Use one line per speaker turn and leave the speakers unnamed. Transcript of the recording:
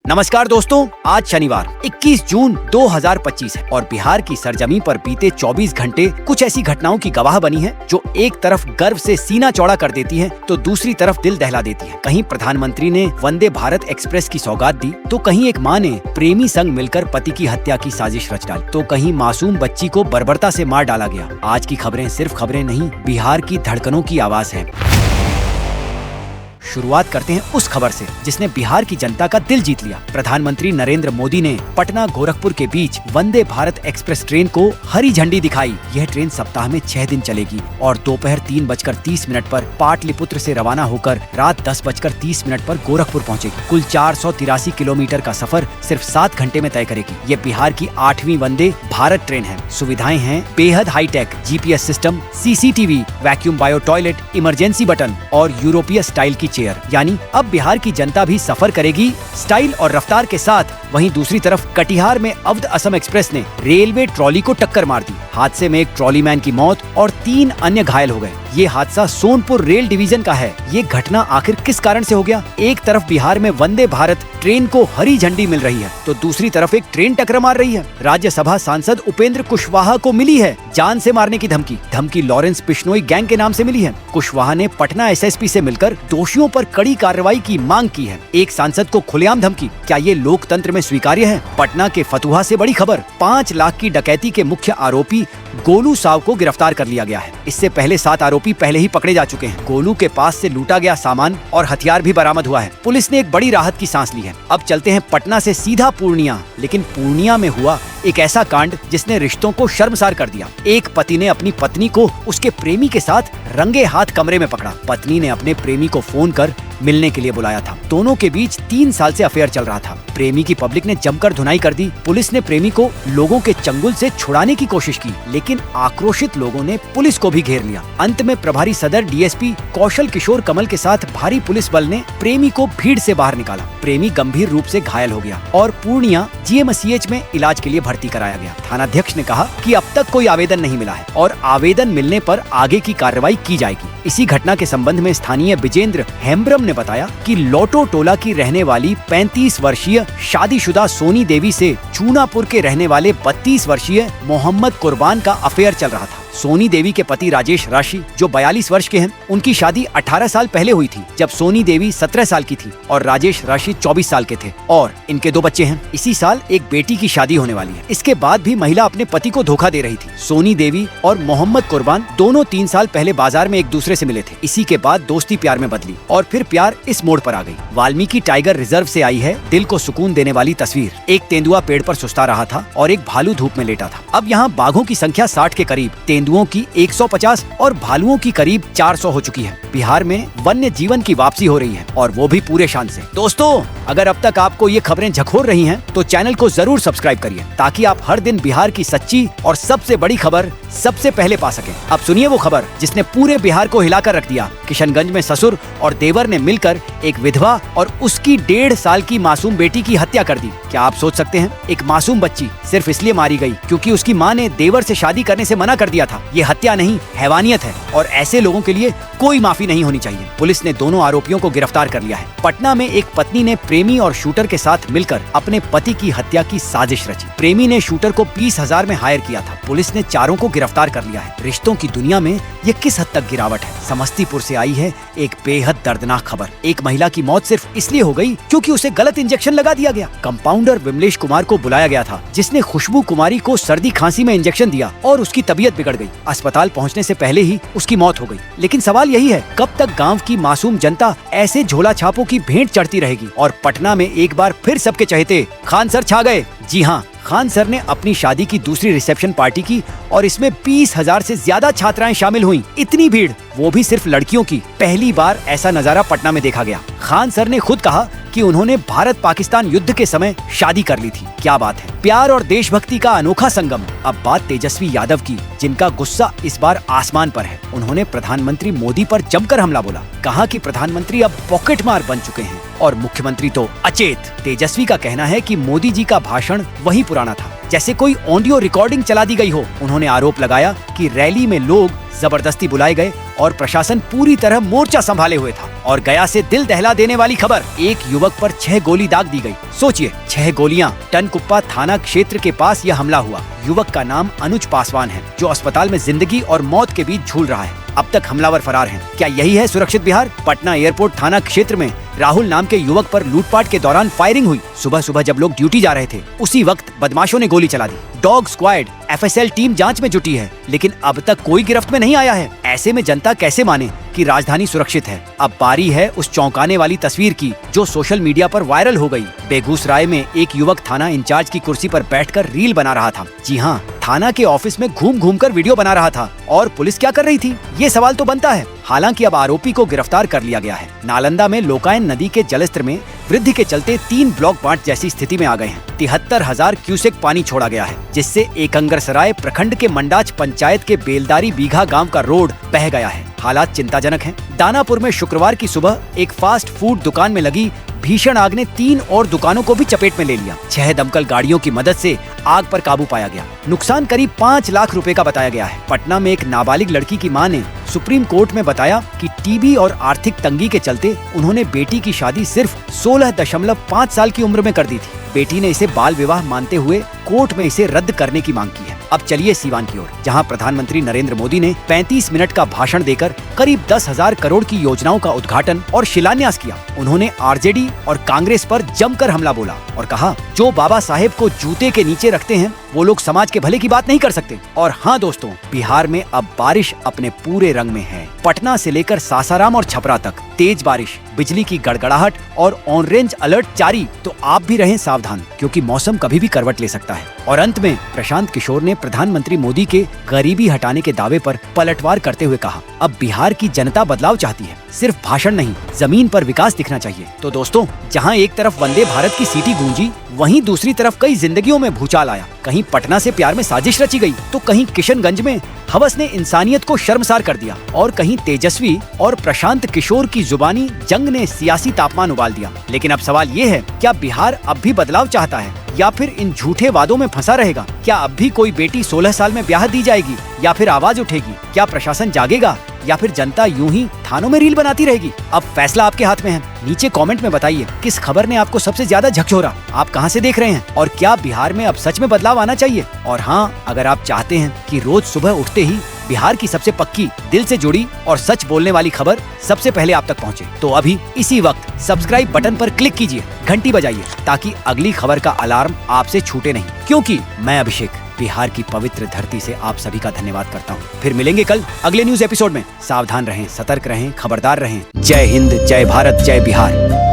नमस्कार दोस्तों, आज शनिवार 21 जून 2025 है और बिहार की सरजमी पर बीते 24 घंटे कुछ ऐसी घटनाओं की गवाह बनी है जो एक तरफ गर्व से सीना चौड़ा कर देती है तो दूसरी तरफ दिल दहला देती है। कहीं प्रधानमंत्री ने वंदे भारत एक्सप्रेस की सौगात दी तो कहीं एक माँ ने प्रेमी संग मिलकर पति की हत्या की साजिश रच डाली तो कहीं मासूम बच्ची को बर्बरता से मार डाला गया। आज की खबरें सिर्फ खबरें नहीं, बिहार की धड़कनों की आवाज है। शुरुआत करते हैं उस खबर से जिसने बिहार की जनता का दिल जीत लिया। प्रधानमंत्री नरेंद्र मोदी ने पटना गोरखपुर के बीच वंदे भारत एक्सप्रेस ट्रेन को हरी झंडी दिखाई। यह ट्रेन सप्ताह में 6 दिन चलेगी और दोपहर 3:30 पर पाटलिपुत्र से रवाना होकर रात 10:30 पर गोरखपुर पहुंचेगी। कुल 483 किलोमीटर का सफर सिर्फ 7 घंटे में तय करेगी। ये बिहार की 8वीं वंदे भारत ट्रेन है। सुविधाएं हैं बेहद hi tech, GPS system, CCTV, vacuum bio toilet, emergency button और यूरोपीय स्टाइल की चेयर। यानी अब बिहार की जनता भी सफर करेगी स्टाइल और रफ्तार के साथ। वहीं दूसरी तरफ कटिहार में अवध असम एक्सप्रेस ने रेलवे ट्रॉली को टक्कर मार दी। हादसे में एक ट्रॉली मैन की मौत और 3 अन्य घायल हो गए। ये हादसा सोनपुर रेल डिवीजन का है। ये घटना आखिर किस कारण से हो गया? एक तरफ बिहार में वंदे भारत ट्रेन को हरी झंडी मिल रही है तो दूसरी तरफ एक ट्रेन टक्कर मार रही है। राज्यसभा सांसद उपेंद्र कुशवाहा को मिली है जान से मारने की धमकी लॉरेंस बिश्नोई गैंग के नाम से मिली है। कुशवाहा ने पटना SSP से मिलकर दोषियों पर कड़ी कार्रवाई की मांग की है। एक सांसद को खुलेआम धमकी, क्या ये लोकतंत्र में स्वीकार्य है? पटना के फतुहा से बड़ी खबर, 5 लाख की डकैती के मुख्य आरोपी गोलू साव को गिरफ्तार कर लिया गया है। इससे पहले 7 आरोपी पहले ही पकड़े जा चुके हैं। गोलू के पास से लूटा गया सामान और हथियार भी बरामद हुआ है। पुलिस ने एक बड़ी राहत की सांस ली है। अब चलते हैं पटना से सीधा पूर्णिया। लेकिन पूर्णिया में हुआ एक ऐसा कांड जिसने रिश्तों को शर्मसार कर दिया। एक पति ने अपनी पत्नी को उसके प्रेमी के साथ रंगे हाथ कमरे में पकड़ा। पत्नी ने अपने प्रेमी को फोन कर मिलने के लिए बुलाया था। दोनों के बीच 3 साल से अफेयर चल रहा था। प्रेमी की पब्लिक ने जमकर धुनाई कर दी। पुलिस ने प्रेमी को लोगों के चंगुल से छुड़ाने की कोशिश की, लेकिन आक्रोशित लोगों ने पुलिस को भी घेर लिया। अंत में प्रभारी सदर DSP कौशल किशोर कमल के साथ भारी पुलिस बल ने प्रेमी को भीड़ से बाहर निकाला। प्रेमी गंभीर रूप से घायल हो गया और पूर्णिया GMCH में इलाज के लिए भर्ती कराया गया। थानाध्यक्ष ने कहा कि अब तक कोई आवेदन नहीं मिला है और आवेदन मिलने पर आगे की कार्रवाई की जाएगी। इसी घटना के संबंध में स्थानीय विजेंद्र हेम्ब्रम ने बताया कि लोटो टोला की रहने वाली 35 वर्षीय शादीशुदा सोनी देवी से चूनापुर के रहने वाले 32 वर्षीय मोहम्मद कुर्बान का अफेयर चल रहा था। सोनी देवी के पति राजेश राशि जो 42 वर्ष के हैं, उनकी शादी 18 साल पहले हुई थी जब सोनी देवी 17 साल की थी और राजेश राशि 24 साल के थे और इनके 2 बच्चे हैं। इसी साल एक बेटी की शादी होने वाली है। इसके बाद भी महिला अपने पति को धोखा दे रही थी। सोनी देवी और मोहम्मद कुर्बान दोनों 3 साल पहले बाजार में एक दूसरे से मिले थे। इसी के बाद दोस्ती प्यार में बदली और फिर प्यार इस मोड़ पर आ गई। वाल्मीकि टाइगर रिजर्व से आई है दिल को सुकून देने वाली तस्वीर। एक तेंदुआ पेड़ पर सुस्ता रहा था और एक भालू धूप में लेटा था। अब यहाँ बाघों की संख्या 60 के करीब, तेंदुओं की 150 और भालुओं की करीब 400 हो चुकी है। बिहार में वन्य जीवन की वापसी हो रही है और वो भी पूरे शान से। दोस्तों, अगर अब तक आपको ये खबरें झकोर रही हैं, तो चैनल को जरूर सब्सक्राइब करिए ताकि आप हर दिन बिहार की सच्ची और सबसे बड़ी खबर सबसे पहले पा सकें। अब सुनिए वो खबर जिसने पूरे बिहार को हिलाकर रख दिया। किशनगंज में ससुर और देवर ने मिलकर एक विधवा और उसकी 1.5 साल की मासूम बेटी की हत्या कर दी। क्या आप सोच सकते हैं? एक मासूम बच्ची सिर्फ इसलिए मारी गई क्योंकि उसकी माँ ने देवर से शादी करने से मना कर दिया था। ये हत्या नहीं, हैवानियत है और ऐसे लोगों के लिए कोई माफी नहीं होनी चाहिए। पुलिस ने दोनों आरोपियों को गिरफ्तार कर लिया है। पटना में एक पत्नी ने प्रेमी और शूटर के साथ मिलकर अपने पति की हत्या की साजिश रची। प्रेमी ने शूटर को 20,000 में हायर किया था। पुलिस ने चारों को गिरफ्तार कर लिया है। रिश्तों की दुनिया में ये किस हद तक गिरावट है? समस्तीपुर से आई है एक बेहद दर्दनाक खबर। एक महिला की मौत सिर्फ इसलिए हो गई क्योंकि उसे गलत इंजेक्शन लगा दिया गया। कंपाउंडर विमलेश कुमार को बुलाया गया था जिसने खुशबू कुमारी को सर्दी खांसी में इंजेक्शन दिया और उसकी तबीयत बिगड़ गई। अस्पताल पहुंचने से पहले ही उसकी मौत हो गई। लेकिन सवाल यही है, कब तक गांव की मासूम जनता ऐसे झोला छापों की भेंट चढ़ती रहेगी? और पटना में एक बार फिर सबके चहेते खान सर छा गए। जी हाँ, खान सर ने अपनी शादी की दूसरी रिसेप्शन पार्टी की और इसमें 20,000 से ज्यादा छात्राएं शामिल हुईं। इतनी भीड़, वो भी सिर्फ लड़कियों की। पहली बार ऐसा नजारा पटना में देखा गया। खान सर ने खुद कहा कि उन्होंने भारत पाकिस्तान युद्ध के समय शादी कर ली थी। क्या बात है, प्यार और देशभक्ति का अनोखा संगम। अब बात तेजस्वी यादव की, जिनका गुस्सा इस बार आसमान पर है। उन्होंने प्रधानमंत्री मोदी पर जमकर हमला बोला। कहा कि प्रधानमंत्री अब पॉकेट मार बन चुके हैं और मुख्यमंत्री तो अचेत। तेजस्वी का कहना है कि मोदी जी का भाषण वही पुराना था, जैसे कोई ऑडियो रिकॉर्डिंग चला दी गई हो। उन्होंने आरोप लगाया कि रैली में लोग जबरदस्ती बुलाए गए और प्रशासन पूरी तरह मोर्चा संभाले हुए था। और गया से दिल दहला देने वाली खबर, एक युवक पर 6 गोली दाग दी गई। सोचिए, 6 गोलियां। टनकुप्पा थाना क्षेत्र के पास यह हमला हुआ। युवक का नाम अनुज पासवान है, जो अस्पताल में जिंदगी और मौत के बीच झूल रहा है। अब तक हमलावर फरार हैं। क्या यही है सुरक्षित बिहार? पटना एयरपोर्ट थाना क्षेत्र में राहुल नाम के युवक पर लूटपाट के दौरान फायरिंग हुई। सुबह सुबह जब लोग ड्यूटी जा रहे थे, उसी वक्त बदमाशों ने गोली चला दी। डॉग स्क्वाड FSL टीम जांच में जुटी है, लेकिन अब तक कोई गिरफ्त में नहीं आया है। ऐसे में जनता कैसे माने कि राजधानी सुरक्षित है? अब बारी है उस चौंकाने वाली तस्वीर की, जो सोशल मीडिया पर वायरल हो गई। बेगूसराय में एक युवक थाना इंचार्ज की कुर्सी पर बैठकर रील बना रहा था। जी हाँ, थाना के ऑफिस में घूम घूम कर वीडियो बना रहा था। और पुलिस क्या कर रही थी, ये सवाल तो बनता है। हालांकि अब आरोपी को गिरफ्तार कर लिया गया है। नालंदा में लोकायन नदी के जलस्तर में वृद्धि के चलते 3 ब्लॉक बांट जैसी स्थिति में आ गए हैं। 73,000 क्यूसेक पानी छोड़ा गया है, जिससे एकंगरसराय प्रखंड के मंडाच पंचायत के बेलदारी बीघा गांव का रोड बह गया है। हालात चिंताजनक हैं। दानापुर में शुक्रवार की सुबह एक फास्ट फूड दुकान में लगी भीषण आग ने 3 और दुकानों को भी चपेट में ले लिया। 6 दमकल गाड़ियों की मदद से आग पर काबू पाया गया। नुकसान करीब 5 लाख रुपए का बताया गया है। पटना में एक नाबालिग लड़की की मां ने सुप्रीम कोर्ट में बताया कि टीबी और आर्थिक तंगी के चलते उन्होंने बेटी की शादी सिर्फ 16.5 साल की उम्र में कर दी थी। बेटी ने इसे बाल विवाह मानते हुए कोर्ट में इसे रद्द करने की मांग की है। अब चलिए सीवान की ओर, जहां प्रधानमंत्री नरेंद्र मोदी ने 35 मिनट का भाषण देकर करीब 10,000 करोड़ की योजनाओं का उद्घाटन और शिलान्यास किया। उन्होंने आरजेडी और कांग्रेस पर जमकर हमला बोला और कहा, जो बाबा साहेब को जूते के नीचे रखते हैं वो लोग समाज के भले की बात नहीं कर सकते। और हाँ दोस्तों, बिहार में अब बारिश अपने पूरे रंग में है। पटना से लेकर सासाराम और छपरा तक तेज बारिश, बिजली की गड़गड़ाहट और ऑरेंज अलर्ट जारी। तो आप भी रहें सावधान, क्योंकि मौसम कभी भी करवट ले सकता है। और अंत में प्रशांत किशोर ने प्रधानमंत्री मोदी के गरीबी हटाने के दावे पर पलटवार करते हुए कहा, अब बिहार की जनता बदलाव चाहती है, सिर्फ भाषण नहीं, जमीन पर विकास दिखना चाहिए। तो दोस्तों, जहां एक तरफ वंदे भारत की सीटी गूंजी, वहीं दूसरी तरफ कई जिंदगियों में भूचाल आया। कहीं पटना से प्यार में साजिश रची गई, तो कहीं किशनगंज में हवस ने इंसानियत को शर्मसार कर दिया, और कहीं तेजस्वी और प्रशांत किशोर की जुबानी जंग ने सियासी तापमान उबाल दिया। लेकिन अब सवाल ये है, क्या बिहार अब भी बदलाव चाहता है या फिर इन झूठे वादों में फंसा रहेगा? क्या अब भी कोई बेटी 16 साल में ब्याह दी जाएगी या फिर आवाज उठेगी? क्या प्रशासन जागेगा या फिर जनता यूं ही थानों में रील बनाती रहेगी? अब फैसला आपके हाथ में है। नीचे कमेंट में बताइए, किस खबर ने आपको सबसे ज्यादा झकझोरा? आप कहां से देख रहे हैं? और क्या बिहार में अब सच में बदलाव आना चाहिए? और हाँ, अगर आप चाहते हैं कि रोज सुबह उठते ही बिहार की सबसे पक्की, दिल से जुड़ी और सच बोलने वाली खबर सबसे पहले आप तक पहुंचे, तो अभी इसी वक्त सब्सक्राइब बटन पर क्लिक कीजिए, घंटी बजाइए, ताकि अगली खबर का अलार्म आपसे छूटे नहीं। क्योंकि मैं अभिषेक बिहार की पवित्र धरती से आप सभी का धन्यवाद करता हूँ। फिर मिलेंगे कल अगले न्यूज एपिसोड में। सावधान रहें, सतर्क रहें, खबरदार रहें। जय हिंद, जय भारत, जय बिहार।